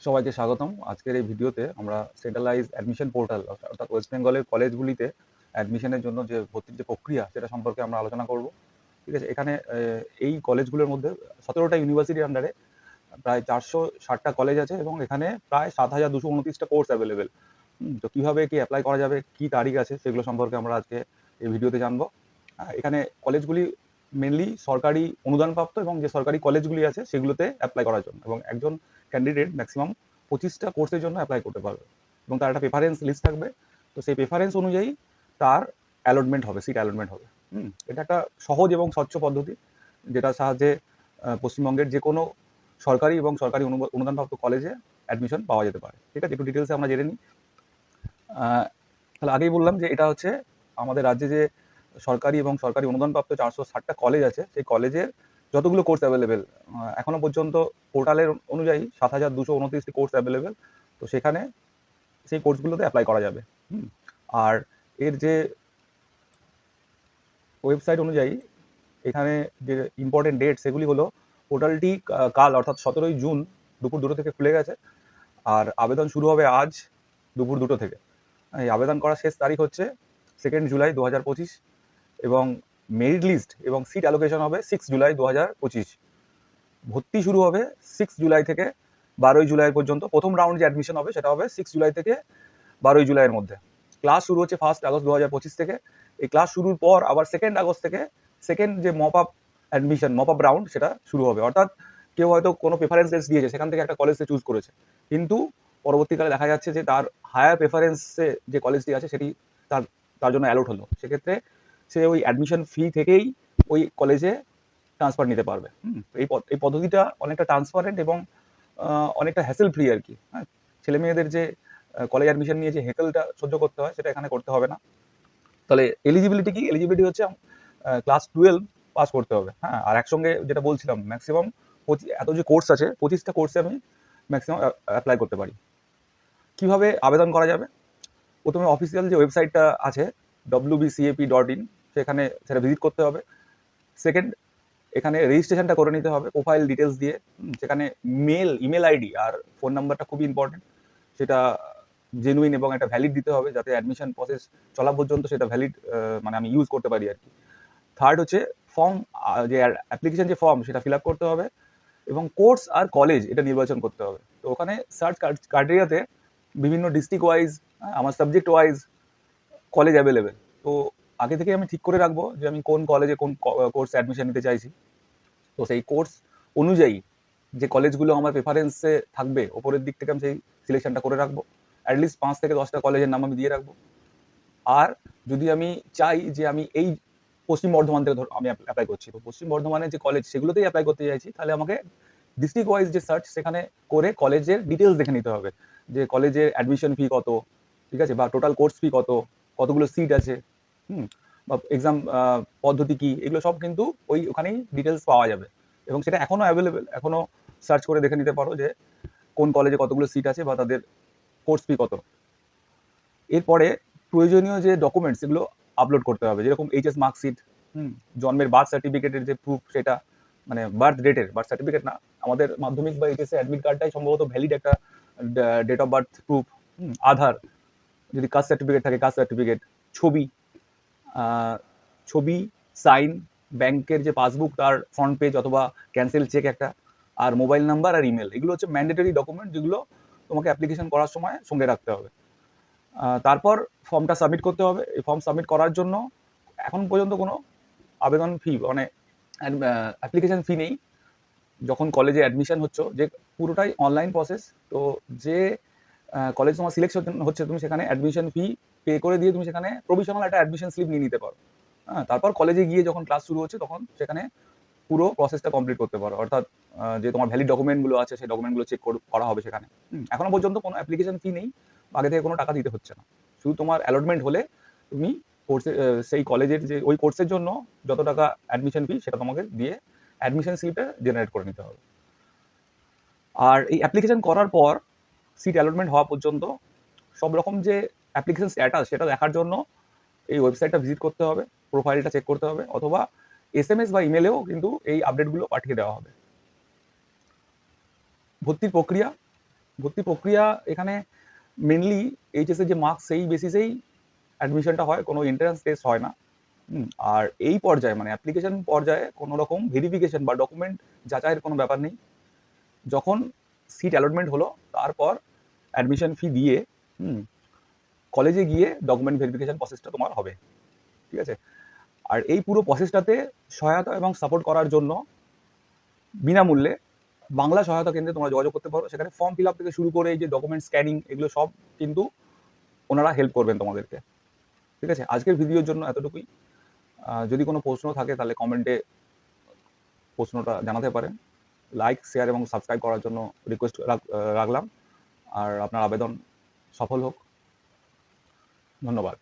সবাইকে স্বাগতম। আজকের এই ভিডিওতে আমরা সেন্ট্রালাইজ অ্যাডমিশন পোর্টাল অর্থাৎ ওয়েস্ট বেঙ্গলের কলেজগুলিতে অ্যাডমিশনের জন্য যে ভর্তির যে প্রক্রিয়া সেটা সম্পর্কে আমরা আলোচনা করব। ঠিক আছে? এখানে এই কলেজগুলোর মধ্যে ১৭টা ইউনিভার্সিটির আন্ডারে প্রায় ৪৬০টা কলেজ আছে এবং এখানে প্রায় ৭,২২৯টা কোর্স অ্যাভেলেবেল। তো কিভাবে কি এপ্লাই করা যাবে, কি তারিখ আছে সেগুলো সম্পর্কে আমরা আজকে এই ভিডিওতে জানবো। এখানে কলেজগুলি মেইনলি সরকারি অনুদানপ্রাপ্ত এবং যে সরকারি কলেজগুলি আছে সেগুলোতে এপ্লাই করার জন্য, এবং একজন ক্যান্ডিডেট ম্যাক্সিমাম 25টা কোর্সের জন্য অ্যাপ্লাই করতে পারবে এবং তার একটা প্রেফারেন্স লিস্ট থাকবে। তো সেই প্রেফারেন্স অনুযায়ী তার অ্যালটমেন্ট হবে, সিট অ্যালটমেন্ট হবে। এটা একটা সহজ এবং স্বচ্ছ পদ্ধতি যেটার সাহায্যে পশ্চিমবঙ্গের যে কোনো সরকারি এবং সরকারি অনুদানপ্রাপ্ত কলেজে অ্যাডমিশন পাওয়া যেতে পারে। ঠিক আছে, একটু ডিটেলসে আমরা জেনে নিই। তাহলে আগেই বললাম যে এটা হচ্ছে আমাদের রাজ্যে যে সরকারি এবং সরকারি অনুদানপ্রাপ্ত 460টা কলেজ আছে, সেই কলেজের যতগুলো কোর্স অ্যাভেলেবেল এখনো পর্যন্ত পোর্টালের অনুযায়ী 7,229টি কোর্স অ্যাভেলেবেল। তো সেখানে সেই কোর্সগুলোতে অ্যাপ্লাই করা যাবে। আর এর যে ওয়েবসাইট অনুযায়ী এখানে যে ইম্পর্টেন্ট ডেট সেগুলি হলো, পোর্টালটি কাল অর্থাৎ 17ই জুন দুপুর 2টো থেকে খুলে গেছে। আর আবেদন শুরু হবে আজ দুপুর 2টো থেকে। এই আবেদন করার শেষ তারিখ হচ্ছে 2 জুলাই 2025 এবং মেরিট লিস্ট এবং সিট অ্যালোকেশন হবে 6 জুলাই 2025। ভর্তি শুরু হবে 6 জুলাই থেকে 12 জুলাই পর্যন্ত। প্রথম রাউন্ড যে অ্যাডমিশন হবে সেটা হবে 6 জুলাই থেকে 12 জুলাইয়ের মধ্যে। ক্লাস শুরু হচ্ছে 1 আগস্ট 2025 থেকে। এই ক্লাস শুরুর পর আবার 2 আগস্ট থেকে সেকেন্ড যে মপ আপ রাউন্ড সেটা শুরু হবে। অর্থাৎ কেউ হয়তো কোনো প্রেফারেন্স লিস্ট দিয়েছে, সেখান থেকে একটা কলেজে চুজ করেছে, কিন্তু পরবর্তীকালে দেখা যাচ্ছে যে তার হায়ার প্রেফারেন্সে যে কলেজটি আছে সেটি তার তার জন্য অ্যালট হলো। সেক্ষেত্রে সে ওই অ্যাডমিশন ফি থেকেই ওই কলেজে ট্রান্সফার নিতে পারবে। এই পদ্ধতিটা অনেকটা ট্রান্সপারেন্ট এবং অনেকটা হ্যাসেল ফ্রি আর কি। হ্যাঁ, ছেলে মেয়েদের যে কলেজ অ্যাডমিশন নিয়ে যে হেকেলটা সহ্য করতে হয় সেটা এখানে করতে হবে না। তাহলে এলিজিবিলিটি কি? এলিজিবিলিটি হচ্ছে ক্লাস 12 পাস করতে হবে। হ্যাঁ, আর একসঙ্গে যেটা বলছিলাম ম্যাক্সিমাম এত যে কোর্স আছে 25টা কোর্সে আমি ম্যাক্সিমাম অ্যাপ্লাই করতে পারি। কিভাবে আবেদন করা যাবে? প্রথমে অফিসিয়াল যে ওয়েবসাইটটা আছে wbcap.in, সেটা ভিজিট করতে হবে। সেকেন্ড, এখানে রেজিস্ট্রেশনটা করে নিতে হবে প্রোফাইল ডিটেলস দিয়ে। সেখানে ইমেল আইডি আর ফোন নাম্বারটা খুবই ইম্পর্টেন্ট। সেটা জেনুইন এবং একটা ভ্যালিড দিতে হবে যাতে অ্যাডমিশন প্রসেস চলা পর্যন্ত সেটা ভ্যালিড, মানে আমি ইউজ করতে পারি আর কি। থার্ড হচ্ছে ফর্ম, যে অ্যাপ্লিকেশন যে ফর্ম সেটা ফিল আপ করতে হবে এবং কোর্স আর কলেজ এটা নির্বাচন করতে হবে। তো ওখানে সার্চ ক্রাইটেরিয়াতে বিভিন্ন ডিস্ট্রিক্ট ওয়াইজ, আমার সাবজেক্ট ওয়াইজ কলেজ অ্যাভেলেবেল। তো আগে থেকে আমি ঠিক করে রাখবো যে আমি কোন কলেজে কোন কোর্সে অ্যাডমিশন নিতে চাইছি। তো সেই কোর্স অনুযায়ী যে কলেজগুলো আমার প্রেফারেন্সে থাকবে ওপরের দিক থেকে আমি সেই সিলেকশনটা করে রাখবো। অ্যাটলিস্ট 5 থেকে 10টা কলেজের নাম আমি দিয়ে রাখবো। আর যদি আমি চাই যে আমি এই পশ্চিম বর্ধমান থেকে আমি অ্যাপ্লাই করছি, তো পশ্চিম বর্ধমানের যে কলেজ সেগুলোতেই অ্যাপ্লাই করতে চাইছি, তাহলে আমাকে ডিস্ট্রিক্ট ওয়াইজ যে সার্চ সেখানে করে কলেজের ডিটেলস দেখে নিতে হবে যে কলেজের অ্যাডমিশন ফি কত, ঠিক আছে, বা টোটাল কোর্স ফি কত, কতগুলো সিট আছে, বা এক্সাম পদ্ধতি কি, এগুলো সব কিন্তু ওখানেই ডিটেলস পাওয়া যাবে এবং সেটা এখনো অ্যাভেলেবেল। এখনো সার্চ করে দেখে নিতে পারো যে কোন কলেজে কতগুলো সিট আছে বা তাদের কোর্স ফি কত। এরপরে প্রয়োজনীয় যে ডকুমেন্টস এগুলো আপলোড করতে হবে, যেরকম এইচএস মার্কশিট, জন্মের বার্থ সার্টিফিকেটের যে প্রুফ সেটা, মানে বার্থ সার্টিফিকেট না, আমাদের মাধ্যমিক বা এইচএস অ্যাডমিট কার্ডটাই সম্ভবত ভ্যালিড একটা ডেট অফ বার্থ প্রুফ। আধার, যদি কাস্ট সার্টিফিকেট থাকে কাস্ট সার্টিফিকেট, ছবি, ছবি, সাইন, ব্যাংকের যে পাসবুক তার ফ্রন্ট পেজ অথবা ক্যান্সেল চেক একটা, আর মোবাইল নাম্বার আর ইমেল, এগুলো হচ্ছে ম্যান্ডেটরি ডকুমেন্ট যেগুলো তোমাকে অ্যাপ্লিকেশন করার সময় সঙ্গে রাখতে হবে। তারপর ফর্মটা সাবমিট করতে হবে। এই ফর্ম সাবমিট করার জন্য এখন পর্যন্ত কোনো আবেদন ফি, মানে অ্যাপ্লিকেশন ফি নেই। যখন কলেজে অ্যাডমিশন হচ্ছে যে পুরোটাই অনলাইন প্রসেস। তো যে কলেজ তোমার সিলেকশন হচ্ছে তুমি সেখানে অ্যাডমিশন ফি পে করে দিয়ে তুমি সেখানে প্রভিশনাল একটা অ্যাডমিশন স্লিপ নিয়ে নিতে পারো। হ্যাঁ, তারপর কলেজে গিয়ে যখন ক্লাস শুরু হচ্ছে তখন সেখানে পুরো প্রসেসটা কমপ্লিট করতে পারো। অর্থাৎ যে তোমার ভ্যালিড ডকুমেন্টগুলো আছে সেই ডকুমেন্টগুলো চেক করা হবে সেখানে। এখনো পর্যন্ত কোনো অ্যাপ্লিকেশন ফি নেই, আগে থেকে কোনো টাকা দিতে হচ্ছে না। শুধু তোমার অ্যালটমেন্ট হলে তুমি কোর্সে, সেই কলেজের যে ওই কোর্সের জন্য যত টাকা অ্যাডমিশন ফি সেটা তোমাকে দিয়ে অ্যাডমিশন স্লিপটা জেনারেট করে নিতে হবে। আর এই অ্যাপ্লিকেশন করার পর সিট অ্যালটমেন্ট হওয়া পর্যন্ত সব রকম যে অ্যাপ্লিকেশন স্ট্যাটাস সেটা দেখার জন্য এই ওয়েবসাইটটা ভিজিট করতে হবে, প্রোফাইলটা চেক করতে হবে, অথবা এসএমএস বা ইমেলেও কিন্তু এই আপডেটগুলো পাঠিয়ে দেওয়া হবে। ভর্তির প্রক্রিয়া, ভর্তি প্রক্রিয়া এখানে মেনলি এইচএস এর যে মার্কস সেই বেসিসেই অ্যাডমিশনটা হয়, কোনো এন্ট্রান্স টেস্ট হয় না। আর এই পর্যায়ে মানে অ্যাপ্লিকেশন পর্যায়ে কোনো রকম ভেরিফিকেশন বা ডকুমেন্ট যাচাইয়ের কোনো ব্যাপার নেই। যখন সিট অ্যালটমেন্ট হলো তারপর অ্যাডমিশন ফি দিয়ে কলেজে গিয়ে ডকুমেন্ট ভেরিফিকেশন প্রসেসটা তোমার হবে, ঠিক আছে? আর এই পুরো প্রসেসটাতে সহায়তা এবং সাপোর্ট করার জন্য বিনামূল্যে বাংলা সহায়তা কেন্দ্রে তোমরা যোগাযোগ করতে পারো। সেখানে ফর্ম ফিল আপ থেকে শুরু করে এই যে ডকুমেন্ট স্ক্যানিং এগুলো সব কিন্তু ওনারা হেল্প করবেন তোমাদেরকে, ঠিক আছে? আজকের ভিডিওর জন্য এতটুকুই। যদি কোনো প্রশ্ন থাকে তাহলে কমেন্টে প্রশ্নটা জানাতে পারেন। লাইক, শেয়ার এবং সাবস্ক্রাইব করার জন্য রিকোয়েস্ট রাখলাম। আর আপনার আবেদন সফল হোক। ধন্যবাদ।